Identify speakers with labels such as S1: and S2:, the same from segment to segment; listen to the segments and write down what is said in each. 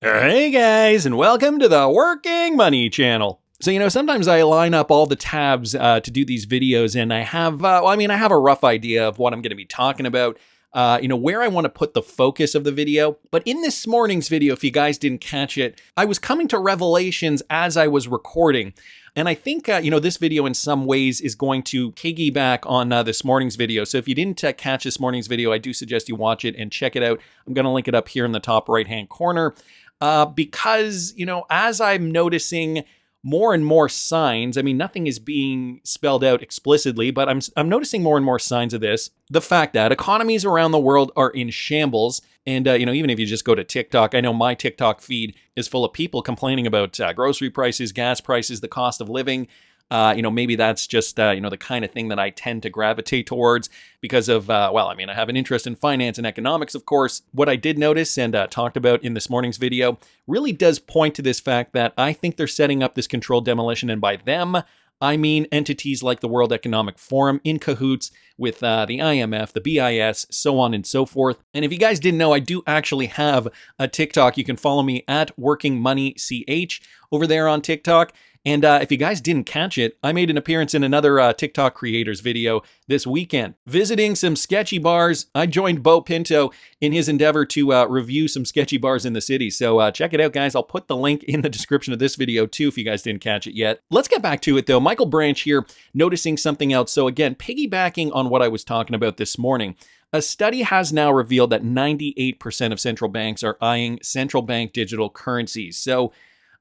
S1: Hey guys, and welcome to the Working Money channel. So, sometimes I line up all the tabs to do these videos, and I have, I have a rough idea of what I'm going to be talking about, where I want to put the focus of the video. But in this morning's video, if you guys didn't catch it, I was coming to revelations as I was recording. And I think, this video in some ways is going to piggyback on this morning's video. So if you didn't catch this morning's video, I do suggest you watch it and check it out. I'm going to link it up here in the top right-hand corner. Because, as I'm noticing more and more signs, nothing is being spelled out explicitly, but I'm noticing more and more signs of this. The fact that economies around the world are in shambles. And, even if you just go to TikTok, I know my TikTok feed is full of people complaining about grocery prices, gas prices, the cost of living. Maybe that's just, the kind of thing that I tend to gravitate towards because of, I have an interest in finance and economics, of course. What I did notice and talked about in this morning's video really does point to this fact that I think they're setting up this controlled demolition. And by them, I mean entities like the World Economic Forum in cahoots with the IMF, the BIS, so on and so forth. And if you guys didn't know, I do actually have a TikTok. You can follow me at WorkingMoneyCH over there on TikTok. And if you guys didn't catch it, I made an appearance in another TikTok creators video this weekend. Visiting some sketchy bars, I joined Bo Pinto in his endeavor to review some sketchy bars in the city. So check it out, guys. I'll put the link in the description of this video too if you guys didn't catch it yet. Let's get back to it though. Michael Branch here noticing something else. So again, piggybacking on what I was talking about this morning, a study has now revealed that 98% of central banks are eyeing central bank digital currencies. So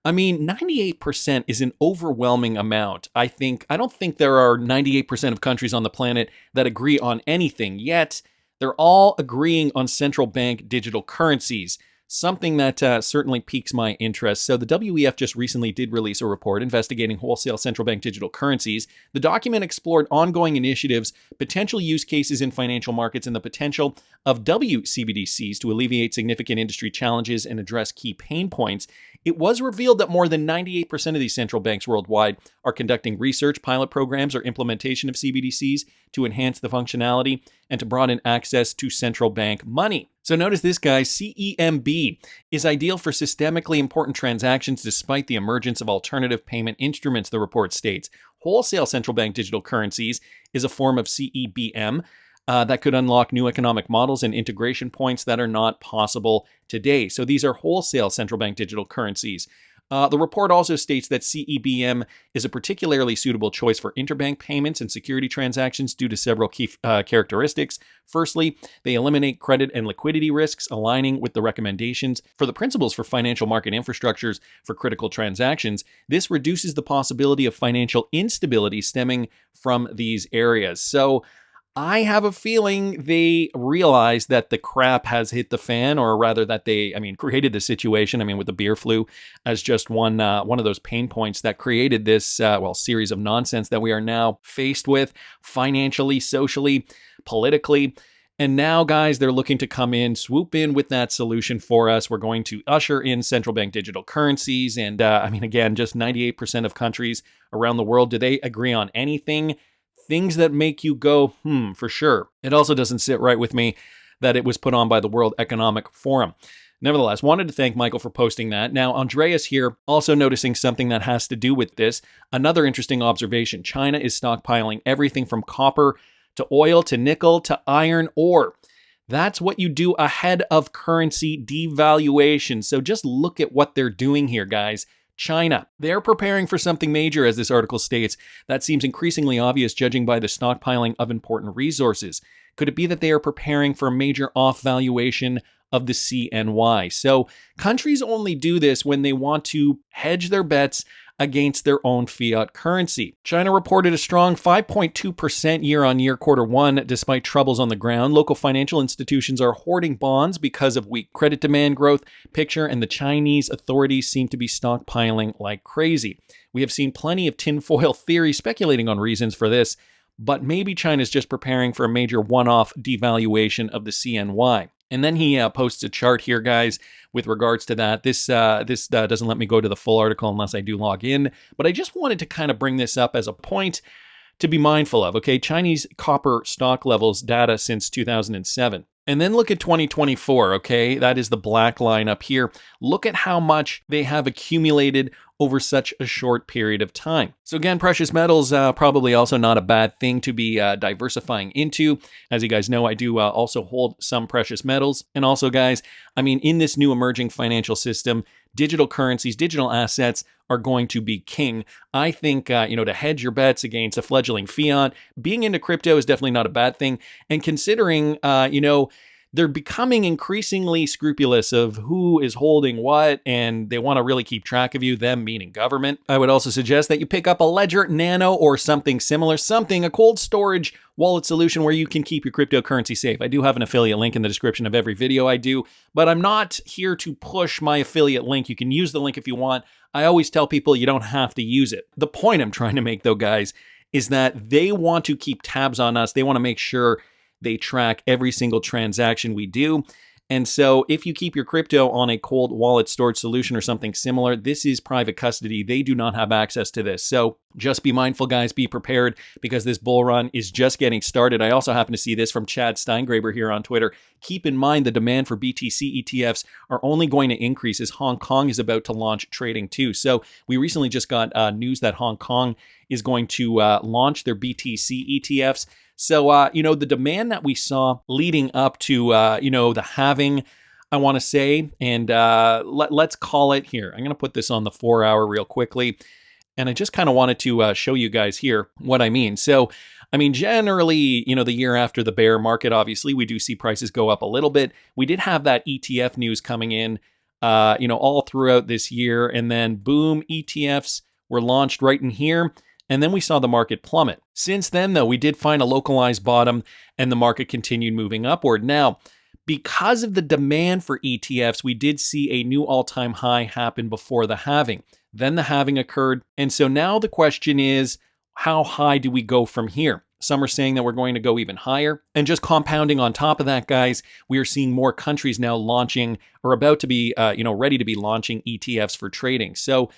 S1: 98% is an overwhelming amount. I don't think there are 98% of countries on the planet that agree on anything, yet they're all agreeing on central bank digital currencies, something that certainly piques my interest. So the WEF just recently did release a report investigating wholesale central bank digital currencies. The document explored ongoing initiatives, potential use cases in financial markets, and the potential of WCBDCs to alleviate significant industry challenges and address key pain points. It was revealed that more than 98% of these central banks worldwide are conducting research, pilot programs, or implementation of CBDCs to enhance the functionality and to broaden access to central bank money. So notice this, guys, CEMB is ideal for systemically important transactions despite the emergence of alternative payment instruments, the report states. Wholesale central bank digital currencies is a form of CEBM that could unlock new economic models and integration points that are not possible today. So these are wholesale central bank digital currencies. The report also states that CEBM is a particularly suitable choice for interbank payments and security transactions due to several key characteristics. Firstly, they eliminate credit and liquidity risks, aligning with the recommendations for the principles for financial market infrastructures for critical transactions. This reduces the possibility of financial instability stemming from these areas. So I have a feeling they realize that the crap has hit the fan, or rather that they, created the situation, with the beer flu as just one of those pain points that created this, series of nonsense that we are now faced with financially, socially, politically. And now, guys, they're looking to come in, swoop in with that solution for us. We're going to usher in central bank digital currencies. And again, just 98% of countries around the world, do they agree on anything? Things that make you go, for sure. It also doesn't sit right with me that it was put on by the World Economic Forum. Nevertheless, wanted to thank Michael for posting that. Now, Andreas here also noticing something that has to do with this. Another interesting observation. China is stockpiling everything from copper to oil to nickel to iron ore. That's what you do ahead of currency devaluation. So just look at what they're doing here, guys. China. They're preparing for something major, as this article states. That seems increasingly obvious judging by the stockpiling of important resources. Could it be that they are preparing for a major off-valuation of the CNY? So countries only do this when they want to hedge their bets against their own fiat currency. China reported a strong 5.2% year-on-year Q1 despite troubles on the ground. Local financial institutions are hoarding bonds because of weak credit demand growth picture, and the Chinese authorities seem to be stockpiling like crazy. We have seen plenty of tinfoil theory speculating on reasons for this, but maybe China's just preparing for a major one-off devaluation of the CNY. And then he posts a chart here, guys, with regards to that. This doesn't let me go to the full article unless I do log in, but I just wanted to kind of bring this up as a point to be mindful of. Okay, Chinese copper stock levels data since 2007. And then look at 2024, okay? That is the black line up here. Look at how much they have accumulated over such a short period of time. So again, precious metals, probably also not a bad thing to be diversifying into. As you guys know, I do also hold some precious metals. And also, guys, I mean, in this new emerging financial system, digital currencies, digital assets are going to be king. I think, to hedge your bets against a fledgling fiat, being into crypto is definitely not a bad thing. And considering, they're becoming increasingly scrupulous of who is holding what, and they want to really keep track of you, them meaning government. I would also suggest that you pick up a Ledger Nano or something similar, a cold storage wallet solution where you can keep your cryptocurrency safe. I do have an affiliate link in the description of every video I do, but I'm not here to push my affiliate link. You can use the link if you want. I always tell people you don't have to use it. The point I'm trying to make though, guys, is that they want to keep tabs on us. They want to make sure they track every single transaction we do. And so if you keep your crypto on a cold wallet storage solution or something similar, this is private custody. They do not have access to this. So just be mindful, guys, be prepared because this bull run is just getting started. I also happen to see this from Chad Steingraber here on Twitter. Keep in mind the demand for BTC ETFs are only going to increase as Hong Kong is about to launch trading too. So we recently just got news that Hong Kong is going to launch their BTC ETFs. So, the demand that we saw leading up to, the halving, I want to say, and let's call it here. I'm going to put this on the 4-hour real quickly. And I just kind of wanted to show you guys here what I mean. So, generally, the year after the bear market, obviously, we do see prices go up a little bit. We did have that ETF news coming in, all throughout this year. And then, boom, ETFs were launched right in here. And then we saw the market plummet. Since then, though, we did find a localized bottom and the market continued moving upward. Now, because of the demand for ETFs, we did see a new all-time high happen before the halving. Then the halving occurred. And so now the question is, how high do we go from here? Some are saying that we're going to go even higher. And just compounding on top of that, guys, we are seeing more countries now launching or about to be, ready to be launching ETFs for trading. So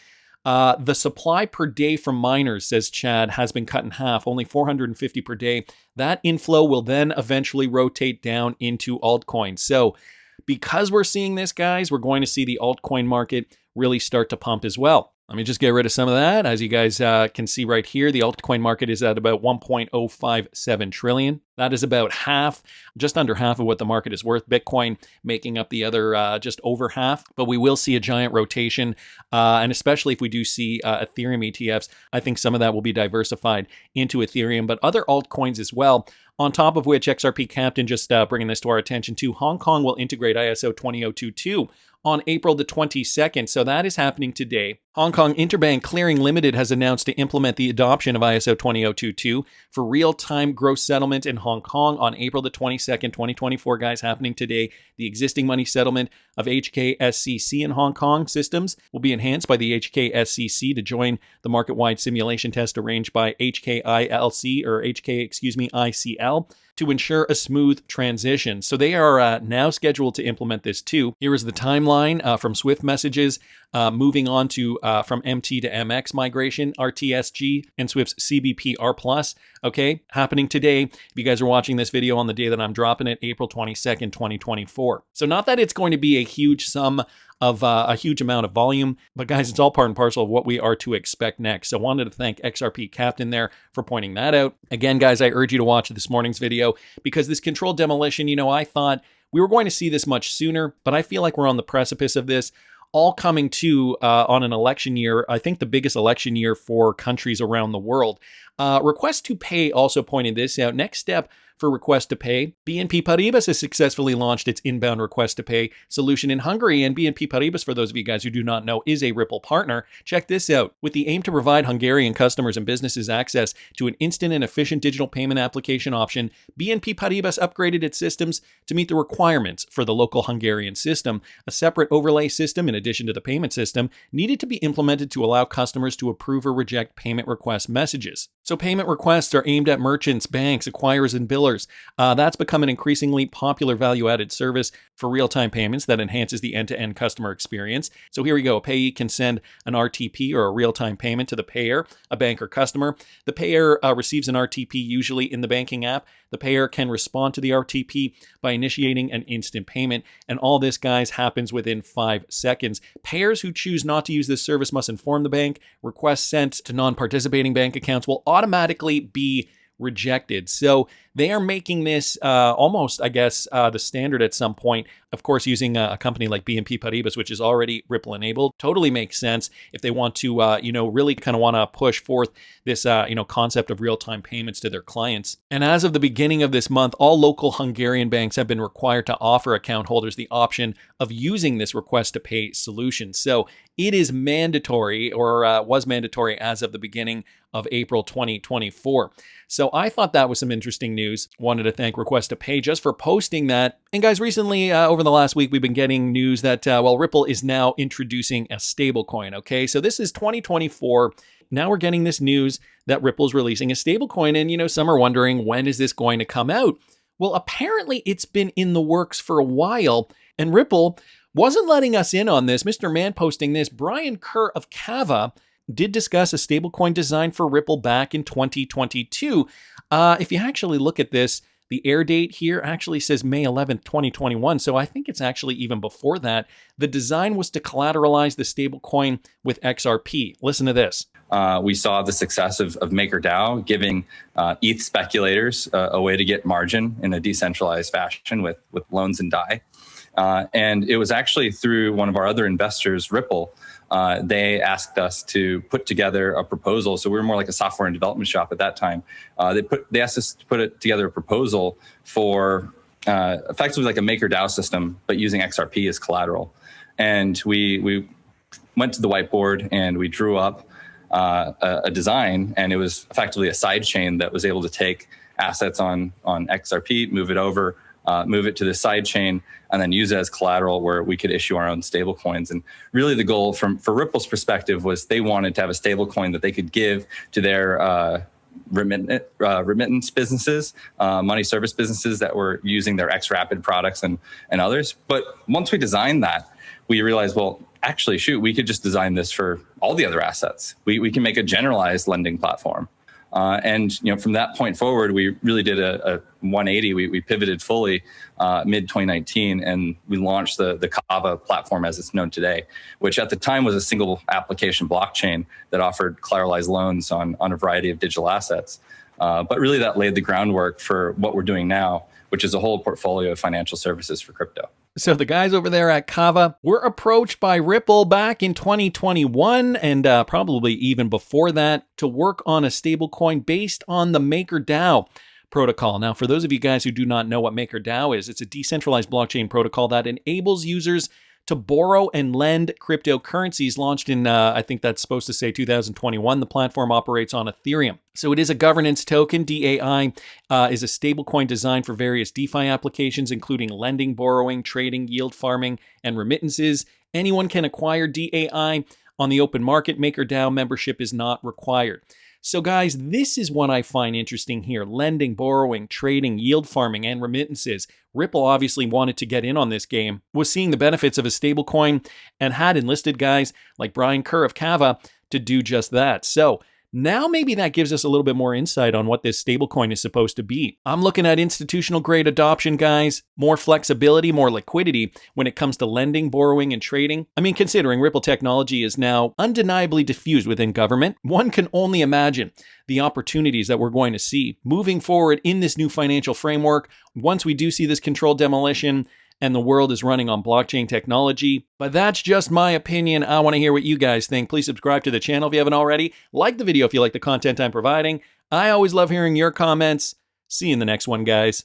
S1: the supply per day from miners, says Chad, has been cut in half, only 450 per day. That inflow will then eventually rotate down into altcoins. So because we're seeing this, guys, we're going to see the altcoin market really start to pump as well. Let me just get rid of some of that. As you guys can see right here, the altcoin market is at about 1.057 trillion. That is about half, just under half of what the market is worth. Bitcoin making up the other just over half. But we will see a giant rotation. And especially if we do see Ethereum ETFs, I think some of that will be diversified into Ethereum, but other altcoins as well. On top of which, XRP Captain just bringing this to our attention too, Hong Kong will integrate ISO 20022 on April the 22nd. So that is happening today. Hong Kong Interbank Clearing Limited has announced to implement the adoption of ISO 20022 for real-time gross settlement in Hong Kong on April the 22nd, 2024, guys, happening today. The existing money settlement of HKSCC in Hong Kong systems will be enhanced by the HKSCC to join the market-wide simulation test arranged by ICL to ensure a smooth transition. So they are now scheduled to implement this too. Here is the timeline from Swift messages, moving on to from MT to MX migration, RTSG, and Swift's CBPR+. Okay, happening today. If you guys are watching this video on the day that I'm dropping it, April 22nd, 2024. So not that it's going to be a huge sum of a huge amount of volume, but guys, it's all part and parcel of what we are to expect next. So wanted to thank XRP Captain there for pointing that out. Again, guys, I urge you to watch this morning's video because this controlled demolition, I thought we were going to see this much sooner, but I feel like we're on the precipice of this. All coming to on an election year, I think the biggest election year for countries around the world. Request to Pay also pointed this out. Next step for Request to Pay, BNP Paribas has successfully launched its inbound Request to Pay solution in Hungary, and BNP Paribas, for those of you guys who do not know, is a Ripple partner. Check this out. With the aim to provide Hungarian customers and businesses access to an instant and efficient digital payment application option, BNP Paribas upgraded its systems to meet the requirements for the local Hungarian system. A separate overlay system, in addition to the payment system, needed to be implemented to allow customers to approve or reject payment request messages. So payment requests are aimed at merchants, banks, acquirers, and billers pillars. That's become an increasingly popular value-added service for real-time payments that enhances the end-to-end customer experience. So here we go. A payee can send an RTP or a real-time payment to the payer, a bank or customer. The payer receives an RTP usually in the banking app. The payer can respond to the RTP by initiating an instant payment. And all this, guys, happens within 5 seconds. Payers who choose not to use this service must inform the bank. Requests sent to non-participating bank accounts will automatically be rejected. So they are making this almost, I guess, the standard at some point. Of course, using a company like BNP Paribas, which is already Ripple enabled, totally makes sense if they want to, really kind of want to push forth this, concept of real-time payments to their clients. And as of the beginning of this month, all local Hungarian banks have been required to offer account holders the option of using this request to pay solution. So it is mandatory, or was mandatory as of the beginning of April 2024. So I thought that was some interesting news. Wanted to thank Request to Pay just for posting that. And guys, recently, over the last week, we've been getting news that, Ripple is now introducing a stablecoin, okay? So this is 2024. Now we're getting this news that Ripple's releasing a stablecoin. And, some are wondering, when is this going to come out? Well, apparently it's been in the works for a while. And Ripple wasn't letting us in on this. Mr. Man posting this, Brian Kerr of Kava did discuss a stablecoin design for Ripple back in 2022. If you actually look at this, the air date here actually says May 11th, 2021. So I think it's actually even before that. The design was to collateralize the stablecoin with XRP. Listen to this.
S2: We saw the success of MakerDAO giving ETH speculators a way to get margin in a decentralized fashion with loans and DAI. And it was actually through one of our other investors, Ripple. They asked us to put together a proposal. So we were more like a software and development shop at that time. They asked us to put together a proposal for effectively like a MakerDAO system, but using XRP as collateral. And we went to the whiteboard and we drew up a design, and it was effectively a side chain that was able to take assets on XRP, move it over, move it to the side chain, and then use it as collateral where we could issue our own stable coins. And really the goal for Ripple's perspective was they wanted to have a stable coin that they could give to their remittance businesses, money service businesses that were using their XRapid products and others. But once we designed that, we realized, well, actually, we could just design this for all the other assets. We can make a generalized lending platform. And from that point forward, we really did a 180. We pivoted fully mid 2019, and we launched the Kava platform as it's known today, which at the time was a single application blockchain that offered collateralized loans on a variety of digital assets. But really, that laid the groundwork for what we're doing now, which is a whole portfolio of financial services for crypto.
S1: So the guys over there at Kava were approached by Ripple back in 2021 and probably even before that to work on a stablecoin based on the MakerDAO protocol. Now, for those of you guys who do not know what MakerDAO is, it's a decentralized blockchain protocol that enables users to borrow and lend cryptocurrencies. Launched in, I think that's supposed to say 2021. The platform operates on Ethereum. So it is a governance token. DAI is a stablecoin designed for various DeFi applications, including lending, borrowing, trading, yield farming, and remittances. Anyone can acquire DAI on the open market. MakerDAO membership is not required. So guys, this is what I find interesting here. Lending, borrowing, trading, yield farming, and remittances. Ripple obviously wanted to get in on this game, was seeing the benefits of a stablecoin, and had enlisted guys like Brian Kerr of Kava to do just that. So now maybe that gives us a little bit more insight on what this stablecoin is supposed to be. I'm looking at institutional grade adoption, guys, more flexibility, more liquidity when it comes to lending, borrowing, and trading. I mean, considering Ripple technology is now undeniably diffused within government, one can only imagine the opportunities that we're going to see moving forward in this new financial framework once we do see this controlled demolition and the world is running on blockchain technology. But that's just my opinion. I want to hear what you guys think. Please subscribe to the channel if you haven't already. Like the video if you like the content I'm providing. I always love hearing your comments. See you in the next one, guys.